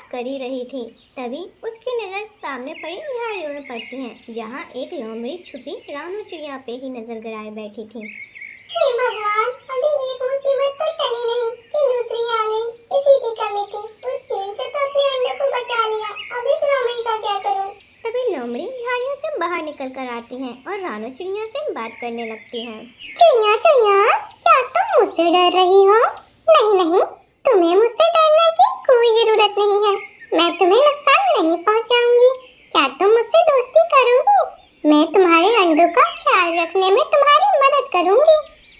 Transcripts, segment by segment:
कर ही रही थी, तभी उसकी नजर सामने पड़ी झाड़ियों में पड़ती है, जहाँ एक लोमड़ी छुपी रानू चिड़िया पे ही नजर गड़ाए बैठी थी। हे भगवान, अभी एक मुसीबत तो टली नहीं कि दूसरी आ गई। इसी की कमी थी। उस चील से तो अपने अंडे को बचा लिया, अब इस लोमड़ी का क्या करूं? तभी लोमड़ी झाड़ियों से बाहर निकल कर आती है और रानू चिड़िया से बात करने लगती है। चिड़िया चिड़िया, क्या तुम मुझसे डर रही हो? नहीं नहीं, तुम्हें मुझसे डरने की कोई जरूरत नहीं है। मैं तुम्हें नुकसान नहीं पहुंचाऊंगी। क्या तुम मुझसे दोस्ती करोगी? मैं तुम्हारे अंडों का ख्याल रखने में तुम्हारी मदद करूंगी।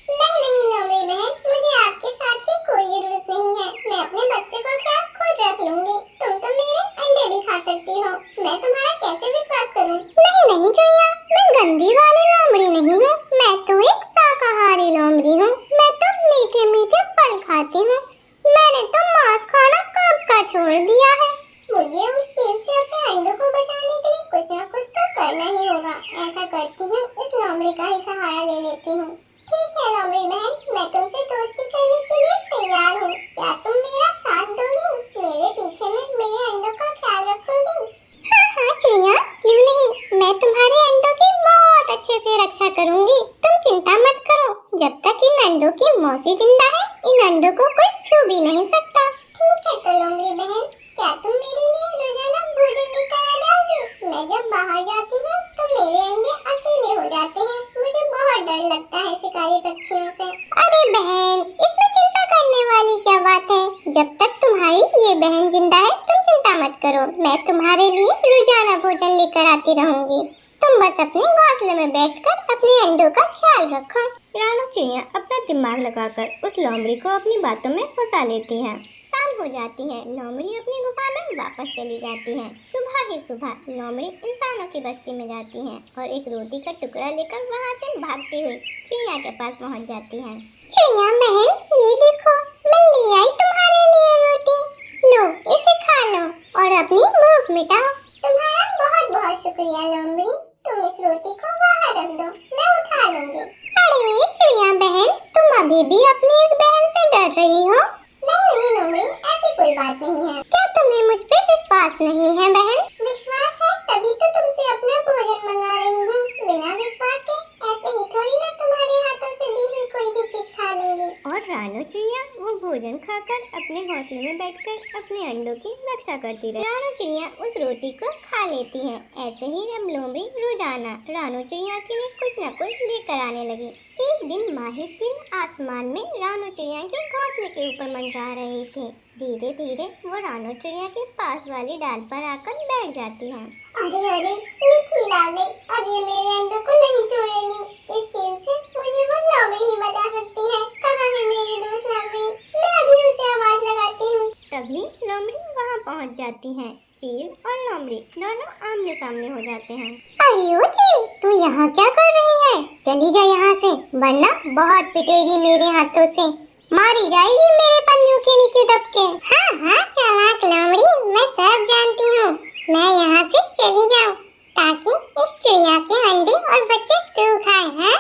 नहीं नहीं लोमड़ी बहन, मुझे आपके साथ की कोई जरूरत नहीं है। मैं अपने बच्चे का ख्याल खुद रख लूंगी। तुम तो मेरे अंडे भी खा सकती हो। मैं तुम्हारा कैसे विश्वास करूं? नहीं नहीं चिड़िया, मैं गंदी वाली लोमड़ी नहीं हूँ। मैं तो एक शाकाहारी लोमड़ी हूँ। मैं तो मीठे मीठे फल खाती हूँ। मैंने तो मांस खाना कब का छोड़ दिया है। मुझे उस चील से अपने अंडों को बचाने के लिए कुछ न कुछ तो करना ही होगा। ऐसा करती हूँ, इस लोमड़ी का ही सहारा ले लेती हूँ। ठीक है लोमड़ी बहन, मैं तुमसे दोस्ती करने के लिए तैयार हूँ। क्या तुम मेरा साथ दोगी? मेरे पीछे में मेरे अंडों का ख्याल रखोगी? हाँ हाँ चिड़िया, क्यों नहीं। मैं तुम्हारे अंडों की बहुत अच्छे से रक्षा करूंगी। तुम चिंता मत करो। जब तक इन अंडों की मौसी जिंदा है, इन अंडों को कोई छू भी नहीं सकता। ठीक है तो लोमड़ी बहन, क्या तुम मेरे लिए रोजाना भोजन लेकर आ जाओगी? मैं जब बाहर जाती हूँ तो मेरे अंडे अकेले हो जाते हैं। मुझे बहुत डर लगता है शिकारी पक्षियों से। अरे बहन, इसमें चिंता करने वाली क्या बात है? जब तक तुम्हारी ये बहन जिंदा है, तुम चिंता मत करो। मैं तुम्हारे लिए रोजाना भोजन लेकर आती रहूंगी। तुम बस अपने घोंसले में बैठकर अपने अंडों का ख्याल रखो। रानू चिड़िया अपना दिमाग लगाकर उस लोमड़ी को अपनी बातों में फंसा लेती है। शाम हो जाती है, लोमड़ी अपनी गुफा में वापस चली जाती है। सुबह ही सुबह लोमड़ी इंसानों की बस्ती में जाती है और एक रोटी का टुकड़ा लेकर वहाँ से भागती हुई चिड़िया के पास पहुँच जाती है। चिड़िया बहन, ये देखो, मैं ले आई तुम्हारे लिए रोटी। लो, इसे खा लो और अपनी भूख मिटाओ। तुम्हारा बहुत बहुत शुक्रिया लोमड़ी। तुम इस रोटी को वहाँ रख दो, मैं उठा लूंगी। अरे चिड़िया बहन, तुम अभी भी अपनी इस बहन से डर रही हो? नहीं नहीं लोमड़ी, ऐसी कोई बात नहीं है। क्या तुम्हें मुझ पे विश्वास नहीं है बहन? विश्वास है, तभी तो तुमसे अपना भोजन मंगा रही हूँ। बिना विश्वास के ऐसे ही थोड़ी ना तुम्हारे हाथों से दी हुई कोई भी चीज खा लूंगी। और रानू चिड़िया वो भोजन खाकर अपने घोंसले में बैठकर अपने अंडों की रक्षा करती रही। रानू चिड़िया उस रोटी को खा लेती है। ऐसे ही अब लोमड़ी रोजाना रानू चिड़िया के लिए कुछ न कुछ लेकर आने लगी। एक दिन माही चील आसमान में रानू चिड़िया के घोंसले के ऊपर मंडरा रही थी। धीरे धीरे वो रानू चिड़िया के पास वाली डाल पर आकर बैठ जाती है। अरे अरे, ये चील आ गई। अब ये मेरे अंडों को नहीं छोड़ेगी। इस चील से मुझे वो लोमड़ी ही बचा सकती है। कहाँ है मेरी दोस्त लोमड़ी? मैं अभी उसे आवाज लगाती हूँ। तभी लोमड़ी वहाँ पहुँच जाती है। चील और लोमड़ी दोनों आमने सामने हो जाते हैं। अरे ओ चील, तू यहाँ क्या कर रही है? चली जा यहाँ से, वरना बहुत पिटेगी मेरे हाथों से। मारी जाएगी मेरे पन्नियों के नीचे दब के। हाँ हाँ चालाक लोमड़ी, मैं सब जानती हूँ। मैं यहाँ से चली जाऊँ ताकि इस चिड़िया के अंडे और बच्चे तू खाए। हाँ,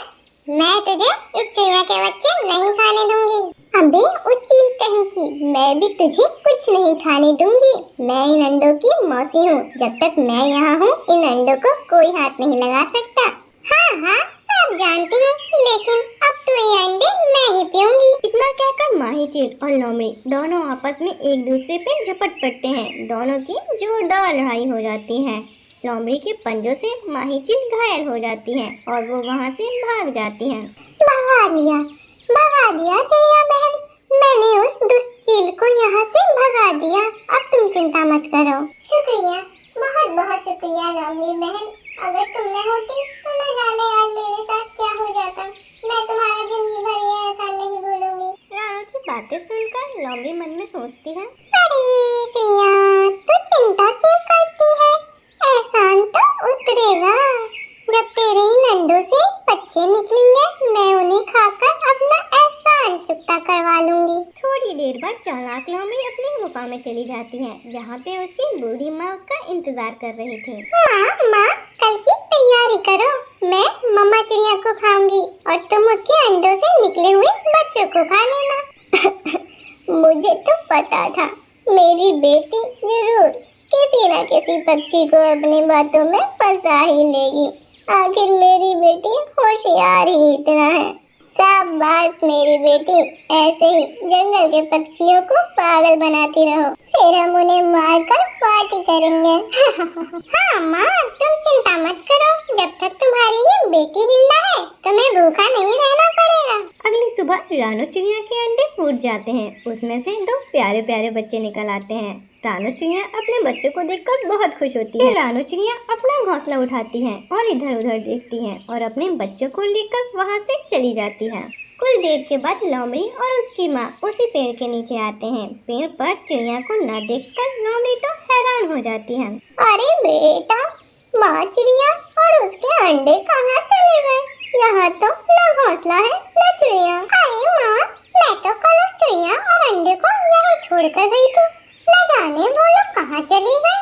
मैं तुझे इस चिड़िया के बच्चे नहीं खाने दूंगी। अबे उस चील कहीं की, मैं भी तुझे कुछ नहीं खाने दूंगी। मैं इन अंडों की मौसी हूँ। जब तक मैं यहाँ हूँ, इन अंडों को कोई हाथ नहीं लगा सकता। हाँ हाँ सब जानती हूँ, लेकिन अब तो ये अंडे मैं ही पीऊंगी। इतना कहकर माही चील और लोमड़ी दोनों आपस में एक दूसरे पे झपट पड़ते हैं। दोनों की जोरदार लड़ाई हो जाती है। लोमड़ी के पंजों से माही चील घायल हो जाती है और वो वहाँ से भाग जाती है। भगा दिया चिड़िया बहन। मैंने उस दुष्ट चील को यहाँ से भगा दिया। अब तुम चिंता मत करो। शुक्रिया, बहुत बहुत शुक्रिया लोमड़ी बहन। अगर तुम न होती तो न जाने आज मेरे साथ क्या हो जाता। मैं तुम्हारा जिंदगी भर ये एहसान नहीं भूलूंगी। रानू की बातें सुनकर लोमड़ी मन में सोचती है, अरे चिड़िया, तू चिंता क्यों करती है? एहसान तो उतरेगा। जब तेरे इन अंडों से बच्चे निकलेंगे, मैं उन्हें खाकर अपना एहसान चुकता करवा लूंगी। थोड़ी देर बाद चालाक लोमड़ी अपनी गुफा में चली जाती है, जहाँ पे उसकी बूढ़ी माँ उसका इंतजार कर रही थी। माँ, कल की तैयारी करो। मैं मम्मा चिड़िया को खाऊंगी और तुम उसके अंडों से निकले हुए बच्चों को खा लेना। मुझे तो पता था मेरी बेटी जरूर किसी न किसी पक्षी को अपनी बातों में फंसा ही लेगी। आखिर मेरी बेटी होशियार ही इतना है। शाबाश मेरी बेटी, ऐसे ही जंगल के पक्षियों को पागल बनाती रहो, फिर हम उन्हें मारकर पार्टी करेंगे। हाँ माँ, तुम चिंता मत करो, जब तक तुम्हारी ये बेटी जिंदा है तुम्हें भूखा नहीं रहना पड़ेगा। अगली सुबह रानू चिड़िया के अंडे फूट जाते हैं। उसमें से 2 प्यारे प्यारे बच्चे निकल आते हैं। रानू चिड़िया अपने बच्चों को देखकर बहुत खुश होती है। रानू चिड़िया अपना घोंसला उठाती है और इधर उधर देखती है और अपने बच्चों को लेकर वहाँ से चली जाती है। कुछ देर के बाद लोमड़ी और उसकी माँ उसी पेड़ के नीचे आते हैं। पेड़ पर चिड़िया को न देखकर लोमड़ी तो हैरान हो जाती है। अरे बेटा, माँ चिड़िया और उसके अंडे कहाँ चले गए? यहाँ तो न घोंसला है न चिड़िया। अरे माँ, मैं तो कल उस चिड़िया और अंडे को यहीं छोड़कर गई थी, न जाने वो लोग कहाँ चले गए।